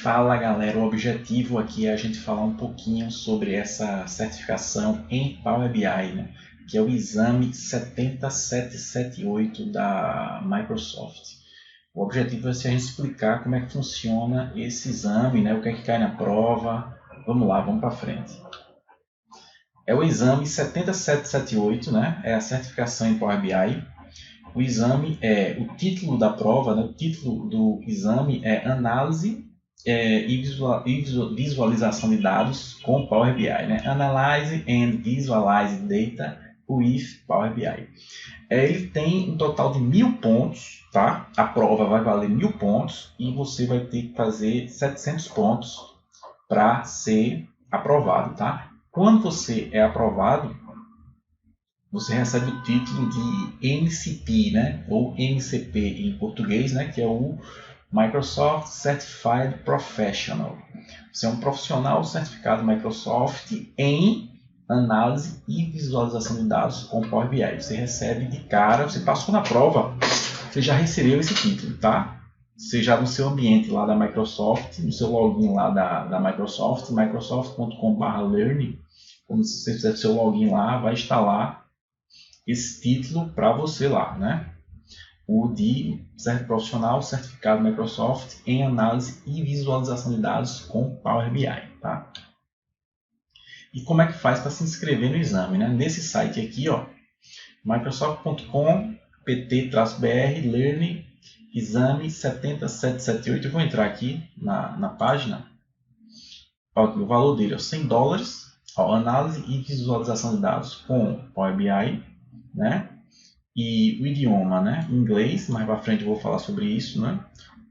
Fala galera, o objetivo aqui é a gente falar um pouquinho sobre essa certificação em Power BI, né? Que é o exame 70778 da Microsoft. O objetivo é a gente explicar como é que funciona esse exame, né? O que é que cai na prova. Vamos lá, vamos para frente. É o exame 70778, né? É a certificação em Power BI. O exame o título da prova, né? O título do exame é Análise e Visualização de Dados com Power BI, né? Analyze and Visualize Data with Power BI. Ele tem um total de 1000 pontos, tá? A prova vai valer 1000 pontos e você vai ter que fazer 700 pontos para ser aprovado, tá? Quando você é aprovado, você recebe o título de MCP, né? Ou MCP em português, né? Que é o Microsoft Certified Professional. Você é um profissional certificado Microsoft em análise e visualização de dados com Power BI. Você recebe de cara, você passou na prova, você já recebeu esse título, tá? Seja no seu ambiente lá da Microsoft, no seu login lá da Microsoft, microsoft.com/learning. Quando você fizer o seu login lá, vai instalar esse título para você lá, né? O de profissional certificado Microsoft em análise e visualização de dados com Power BI, tá? E como é que faz para se inscrever no exame, né? Nesse site aqui, ó, microsoft.com/pt-br learning exame 70778. Eu vou entrar aqui na página. Ó, o valor dele é $100. Ó, análise e visualização de dados com Power BI, né? E o idioma, né? Inglês, mais para frente eu vou falar sobre isso, né?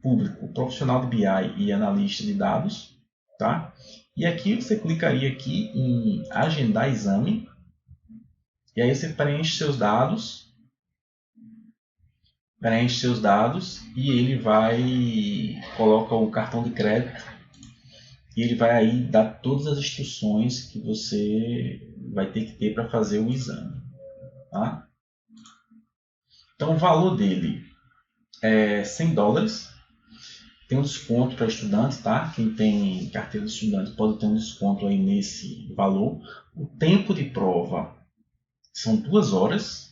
Público, profissional de BI e analista de dados, tá? E aqui você clicaria aqui em agendar exame, e aí você preenche seus dados, e ele vai coloca o cartão de crédito e ele vai aí dar todas as instruções que você vai ter que ter para fazer o exame, tá? Então o valor dele é $100. Tem um desconto para estudantes, tá? Quem tem carteira de estudante pode ter um desconto aí nesse valor. O tempo de prova são 2 horas,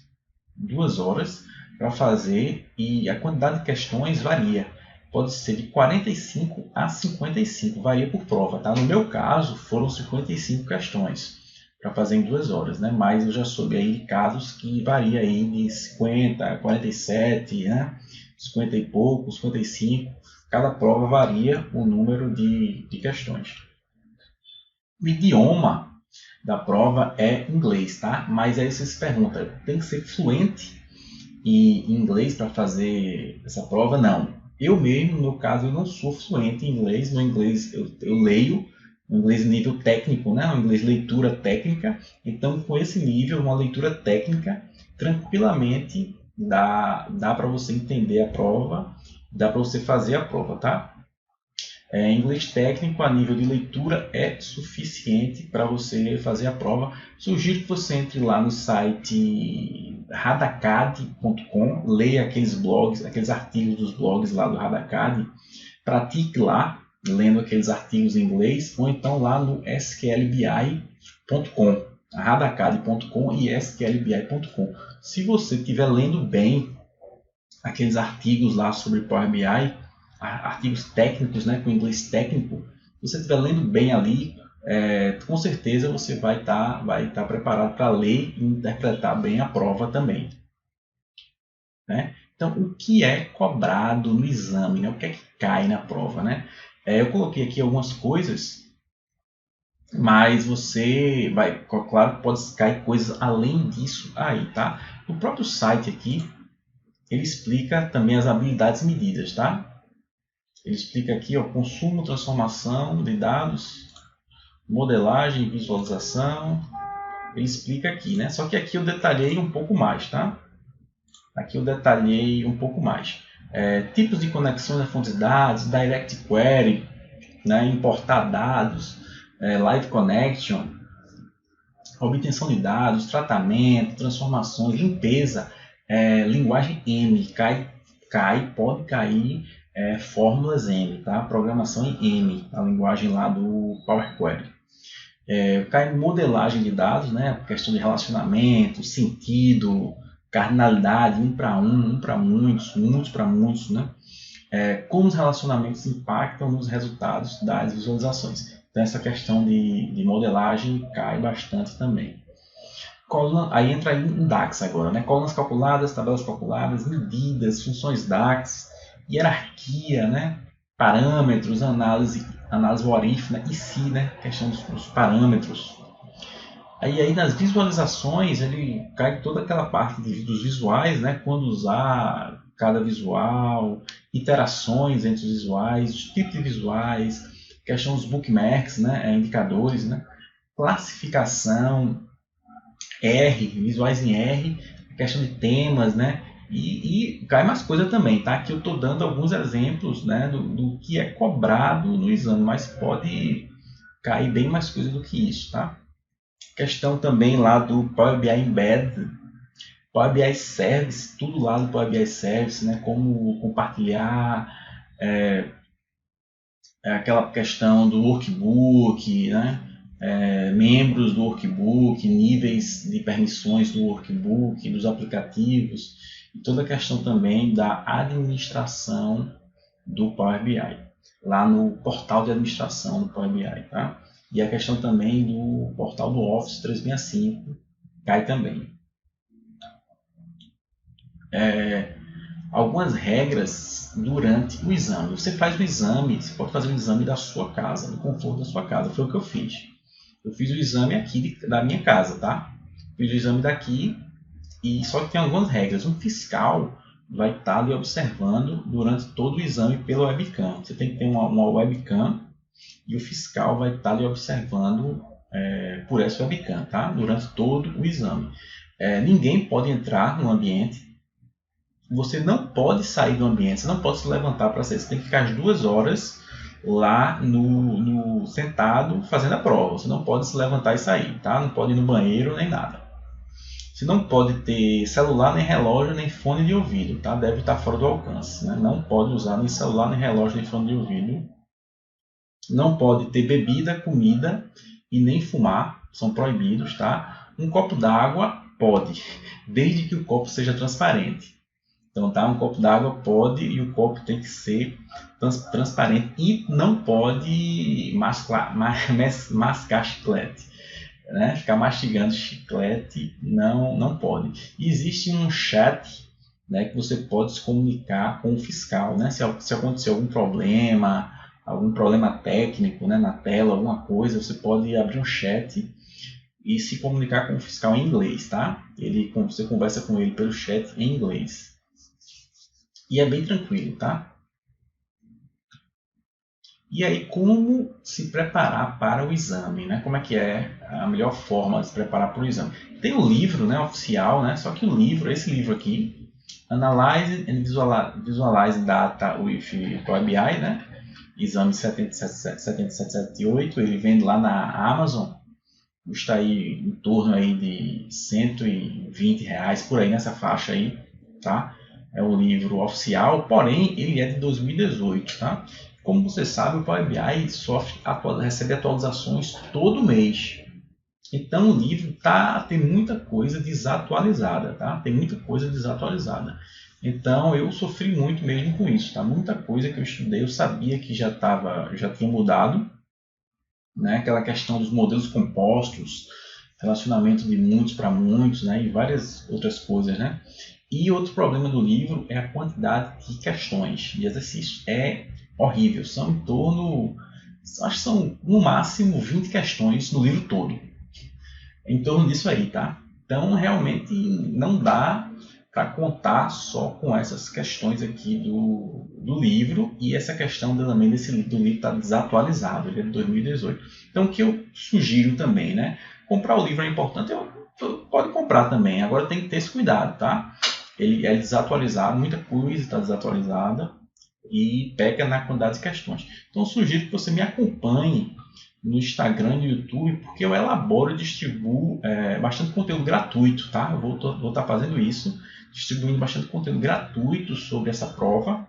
2 horas para fazer, e a quantidade de questões varia. Pode ser de 45 a 55, varia por prova, tá? No meu caso, foram 55 questões para fazer em 2 horas, né? Mas eu já soube aí de casos que varia aí de 50 a 47, né? 50 e pouco, 55. Cada prova varia o número de questões. O idioma da prova é inglês, tá? Mas aí você se pergunta, tem que ser fluente em inglês para fazer essa prova? Não. Eu mesmo, no meu caso, eu não sou fluente em inglês. No inglês eu leio, no inglês nível técnico, né? No inglês leitura técnica. Então, com esse nível, uma leitura técnica, tranquilamente dá para você entender a prova, dá para você fazer a prova, tá? Inglês técnico a nível de leitura é suficiente para você fazer a prova. Sugiro que você entre lá no site radacad.com, leia aqueles blogs, aqueles artigos dos blogs lá do Radacad, pratique lá, lendo aqueles artigos em inglês, ou então lá no sqlbi.com, radacad.com e sqlbi.com. Se você estiver lendo bem aqueles artigos lá sobre Power BI, artigos técnicos, né, com inglês técnico, se você estiver lendo bem ali, com certeza você vai estar preparado para ler e interpretar bem a prova também, né? Então, o que é cobrado no exame, né? O que é que cai na prova, né? Eu coloquei aqui algumas coisas, mas você vai, claro, pode cair coisas além disso aí, tá? No próprio site aqui, ele explica também as habilidades medidas, tá? Ele explica aqui, ó, consumo, transformação de dados, modelagem e visualização. Ele explica aqui, né? Só que aqui eu detalhei um pouco mais, tá? Aqui eu detalhei um pouco mais. Tipos de conexões a fontes de dados, Direct Query, né? Importar dados, Live Connection, obtenção de dados, tratamento, transformações, limpeza, linguagem M, pode cair fórmulas M, tá? Programação em M, a linguagem lá do Power Query. Cai em modelagem de dados, né? Questão de relacionamento, sentido, cardinalidade, um para muitos, muitos para muitos, né? Como os relacionamentos impactam nos resultados das visualizações. Então, essa questão de modelagem cai bastante também. Aí entra em DAX agora, né? Colunas calculadas, tabelas calculadas, medidas, funções DAX, hierarquia, né? Parâmetros, análise what if, né? E se, né? Questão dos parâmetros. Aí nas visualizações ele cai toda aquela parte dos visuais, né? Quando usar cada visual, interações entre os visuais, os tipos de visuais, questão dos bookmarks, né? Indicadores, né? Classificação, R, visuais em R, questão de temas, né? E cai mais coisa também, tá? Aqui eu estou dando alguns exemplos, né, do que é cobrado no exame, mas pode cair bem mais coisa do que isso, tá? Questão também lá do Power BI Embed, Power BI Service, tudo lá do Power BI Service, né? Como compartilhar, aquela questão do workbook, né? Membros do workbook, níveis de permissões do workbook, dos aplicativos, e toda a questão também da administração do Power BI, lá no portal de administração do Power BI, tá? E a questão também do portal do Office 365 cai também. Algumas regras durante o exame. Você faz o exame, você pode fazer o exame da sua casa, do conforto da sua casa. Foi o que eu fiz. Eu fiz o exame aqui da minha casa, tá? Fiz o exame daqui, e só que tem algumas regras. Um fiscal vai estar ali observando durante todo o exame pela webcam. Você tem que ter uma webcam e o fiscal vai estar ali observando por essa webcam, tá? Durante todo o exame. Ninguém pode entrar no ambiente. Você não pode sair do ambiente, você não pode se levantar para sair. Você tem que ficar as 2 horas lá sentado fazendo a prova. Você não pode se levantar e sair, tá? Não pode ir no banheiro nem nada. Você não pode ter celular, nem relógio, nem fone de ouvido, tá? Deve estar fora do alcance, né? Não pode usar nem celular, nem relógio, nem fone de ouvido. Não pode ter bebida, comida e nem fumar, são proibidos, tá? Um copo d'água pode, desde que o copo seja transparente. Então, tá? Um copo d'água pode, e o copo tem que ser transparente e não pode mascar chiclete, né? Ficar mastigando chiclete não pode. E existe um chat, né, que você pode se comunicar com o fiscal, né? Se acontecer algum problema técnico, né, na tela, alguma coisa, você pode abrir um chat e se comunicar com o fiscal em inglês, tá? Você conversa com ele pelo chat em inglês. E é bem tranquilo, tá? E aí, como se preparar para o exame, né? Como é que é a melhor forma de se preparar para o exame? Tem o livro, né, oficial, né? Só que esse livro aqui, Analyze and Visualize Data with Power BI, né? Exame 7778, ele vende lá na Amazon, custa aí em torno aí de R$120, por aí nessa faixa aí, tá? É um livro oficial, porém ele é de 2018, tá? Como você sabe, o Power BI recebe atualizações todo mês. Então o livro tem muita coisa desatualizada, tá? Tem muita coisa desatualizada. Então eu sofri muito mesmo com isso, tá? Muita coisa que eu estudei, eu sabia que já tinha mudado, né? Aquela questão dos modelos compostos, relacionamento de muitos para muitos, né? E várias outras coisas, né? E outro problema do livro é a quantidade de questões, de exercícios. É horrível, são em torno, acho que são no máximo 20 questões no livro todo. Em torno disso aí, tá? Então realmente não dá para contar só com essas questões aqui do livro, e essa questão também do livro está desatualizado, ele é de 2018. Então o que eu sugiro também, né? Comprar o livro é importante, pode comprar também, agora tem que ter esse cuidado, tá? Ele é desatualizado, muita coisa está desatualizada e pega na quantidade de questões. Então eu sugiro que você me acompanhe no Instagram e no YouTube, porque eu elaboro e distribuo bastante conteúdo gratuito, tá? Eu vou estar fazendo isso, distribuindo bastante conteúdo gratuito sobre essa prova,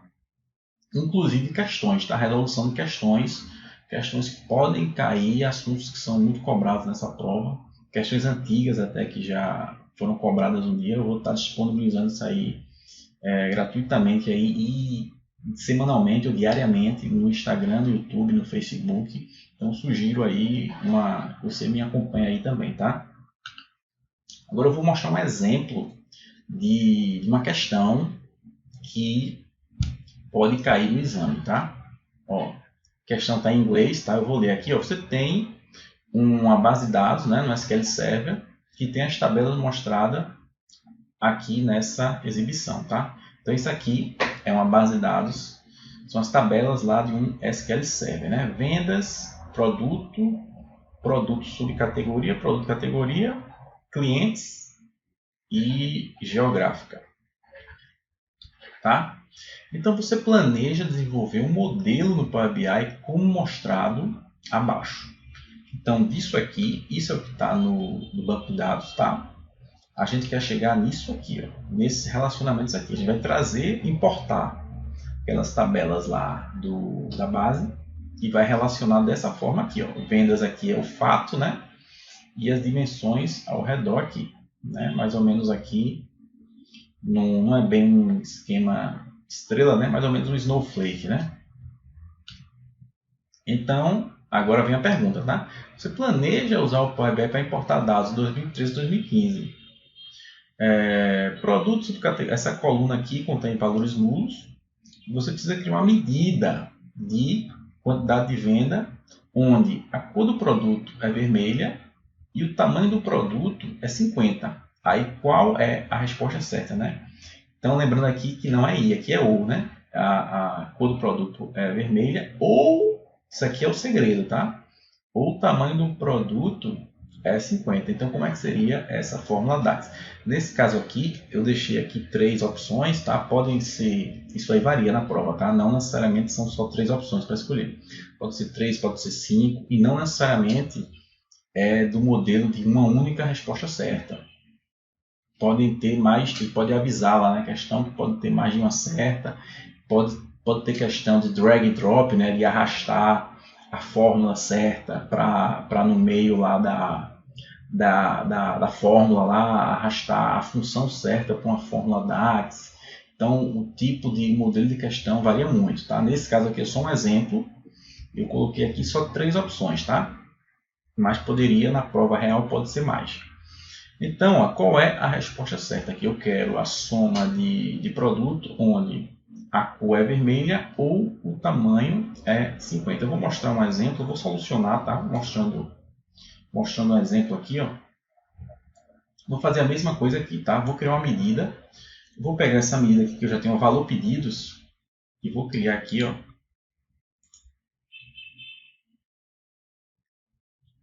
inclusive questões, tá? Resolução de questões que podem cair, assuntos que são muito cobrados nessa prova, questões antigas até que já foram cobradas um dia. Eu vou estar disponibilizando isso aí gratuitamente aí, e semanalmente ou diariamente no Instagram, no YouTube, no Facebook. Então sugiro aí você me acompanha aí também, tá? Agora eu vou mostrar um exemplo de uma questão que pode cair no exame, tá? Ó, a questão está em inglês, tá? Eu vou ler aqui. Ó. Você tem uma base de dados, né, no SQL Server, que tem as tabelas mostradas aqui nessa exibição, tá? Então isso aqui é uma base de dados, são as tabelas lá de um SQL Server, né? Vendas, produto, produto subcategoria, produto categoria, clientes e geográfica, tá? Então você planeja desenvolver um modelo no Power BI como mostrado abaixo. Então disso aqui, isso é o que está no banco de dados, tá? A gente quer chegar nisso aqui, ó, nesses relacionamentos aqui. A gente vai trazer, importar aquelas tabelas lá da base e vai relacionar dessa forma aqui, ó. Vendas aqui é o fato, né? E as dimensões ao redor aqui, né? Mais ou menos aqui, não é bem um esquema estrela, né? Mais ou menos um snowflake, né? Então, agora vem a pergunta, tá? Você planeja usar o Power BI para importar dados de 2013 e 2015? Produtos, essa coluna aqui contém valores nulos. Você precisa criar uma medida de quantidade de venda, onde a cor do produto é vermelha e o tamanho do produto é 50. Aí qual é a resposta certa, né? Então lembrando aqui que não é I, aqui é OU, né? A cor do produto é vermelha, ou isso aqui é o segredo, tá? Ou o tamanho do produto é 50. Então como é que seria essa fórmula DAX? Nesse caso aqui, eu deixei aqui 3 opções, tá? Podem ser, isso aí varia na prova, tá? Não necessariamente são só 3 opções para escolher. Pode ser 3, pode ser 5, e não necessariamente é do modelo de uma única resposta certa. Podem ter mais, pode avisar lá na questão que pode ter mais de uma certa, pode ter questão de drag and drop, né? De arrastar a fórmula certa para no meio lá da fórmula lá, arrastar a função certa para uma fórmula DAX. Então, o tipo de modelo de questão varia muito, tá? Nesse caso aqui é só um exemplo. Eu coloquei aqui só 3 opções, tá? Mas poderia, na prova real, pode ser mais. Então, ó, qual é a resposta certa? Aqui eu quero a soma de produto, onde a cor é vermelha ou o tamanho é 50. Eu vou mostrar um exemplo, eu vou solucionar, tá? Mostrando um exemplo aqui, ó. Vou fazer a mesma coisa aqui, tá? Vou criar uma medida. Vou pegar essa medida aqui que eu já tenho o valor pedidos e vou criar aqui, ó.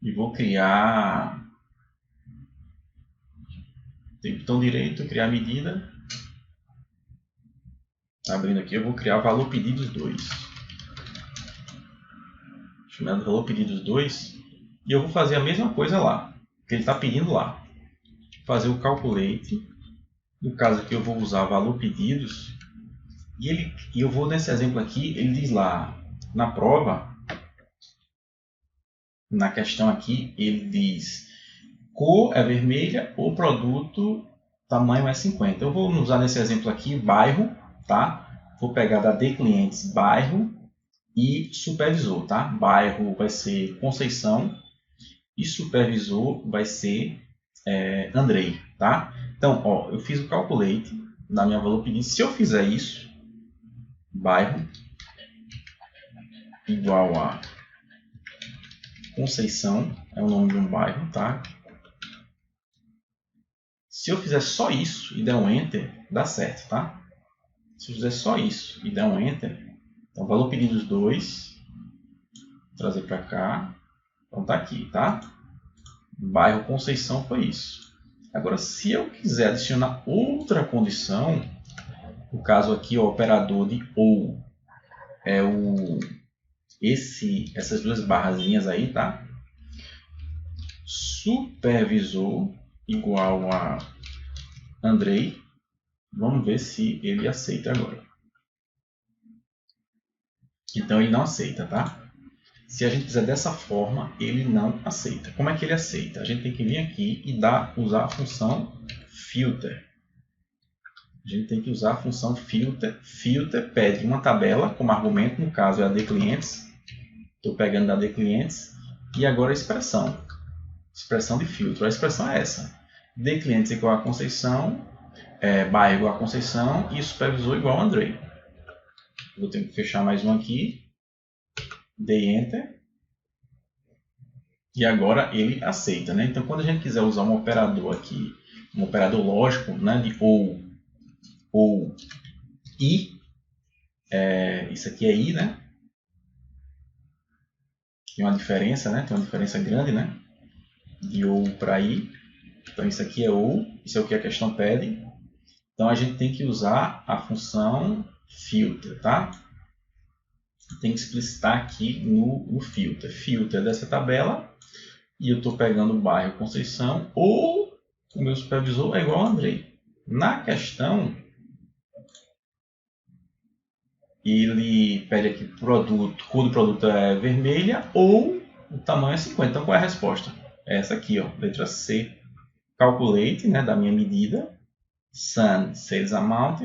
E vou criar, tem botão direito, criar medida. Abrindo aqui, eu vou criar valor pedidos 2. Chamado valor pedidos 2. E eu vou fazer a mesma coisa lá, que ele está pedindo lá. Fazer o calculate. No caso aqui eu vou usar valor pedidos. E eu vou, nesse exemplo aqui, ele diz lá, na prova, na questão aqui, ele diz cor é vermelha, o produto, tamanho é 50. Eu vou usar nesse exemplo aqui, bairro, tá? Vou pegar da de clientes, bairro e supervisor, tá? Bairro vai ser Conceição e supervisor vai ser Andrei, tá? Então, ó, eu fiz o calculate da minha valor pedido. Se eu fizer isso, bairro igual a Conceição, é o nome de um bairro, tá? Se eu fizer só isso e der um Enter, dá certo, tá? Se eu fizer só isso e der um Enter, então valor pedidos 2, trazer para cá, então tá aqui, tá? Bairro Conceição foi isso. Agora, se eu quiser adicionar outra condição, no caso aqui, o operador de OU é essas duas barrazinhas aí, tá? Supervisor igual a Andrei. Vamos ver se ele aceita agora. Então ele não aceita, tá? Se a gente fizer dessa forma, ele não aceita. Como é que ele aceita? A gente tem que vir aqui e usar a função filter. A gente tem que usar a função filter. Filter pede uma tabela como argumento, no caso é a de clientes. Estou pegando da de clientes. E agora a expressão. Expressão de filtro. A expressão é essa. De clientes igual a Conceição, bairro igual a Conceição e supervisor igual a Andrei. Vou ter que fechar mais um aqui. Dei Enter. E agora ele aceita, né? Então, quando a gente quiser usar um operador aqui, um operador lógico, né, de ou i, isso aqui é i, né? Tem uma diferença, né? Tem uma diferença grande, né? De ou para i. Então, isso aqui é ou, isso é o que a questão pede. Então, a gente tem que usar a função filter, tá? Tem que explicitar aqui no filter. Filter dessa tabela. E eu estou pegando o bairro Conceição ou o meu supervisor é igual a Andrei. Na questão, ele pede aqui produto, cor do produto é vermelha ou o tamanho é 50. Então, qual é a resposta? É essa aqui, ó, letra C. Calculate, né, da minha medida. Sun, sales amount.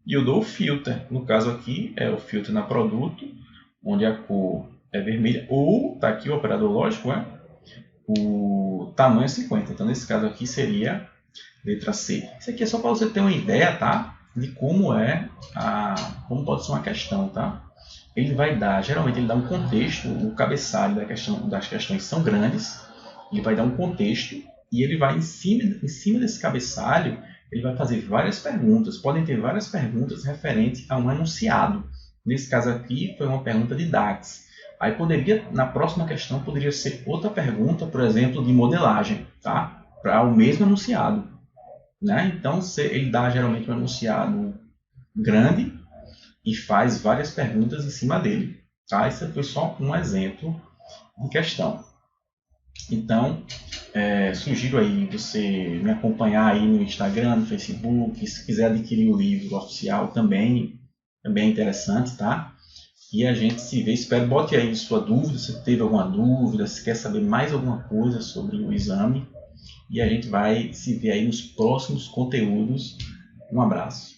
E eu dou o filter. No caso aqui, é o filter na produto, onde a cor é vermelha. Ou, está aqui o operador lógico, o tamanho é 50. Então, nesse caso aqui, seria letra C. Isso aqui é só para você ter uma ideia, tá? De como como pode ser uma questão, tá? Ele vai dar, geralmente ele dá um contexto, o cabeçalho das questões são grandes, ele vai dar um contexto e ele vai em cima desse cabeçalho, ele vai fazer várias perguntas. Podem ter várias perguntas referentes a um enunciado. Nesse caso aqui foi uma pergunta de DAX. Aí na próxima questão poderia ser outra pergunta, por exemplo, de modelagem, tá? Para o mesmo enunciado. Né? Então, ele dá geralmente um enunciado grande e faz várias perguntas em cima dele. Tá? Esse foi só um exemplo de questão. Então, sugiro aí você me acompanhar aí no Instagram, no Facebook. Se quiser adquirir o livro oficial também é bem interessante, tá? E a gente se vê. Espero, bote aí sua dúvida, se teve alguma dúvida, se quer saber mais alguma coisa sobre o exame. E a gente vai se ver aí nos próximos conteúdos. Um abraço.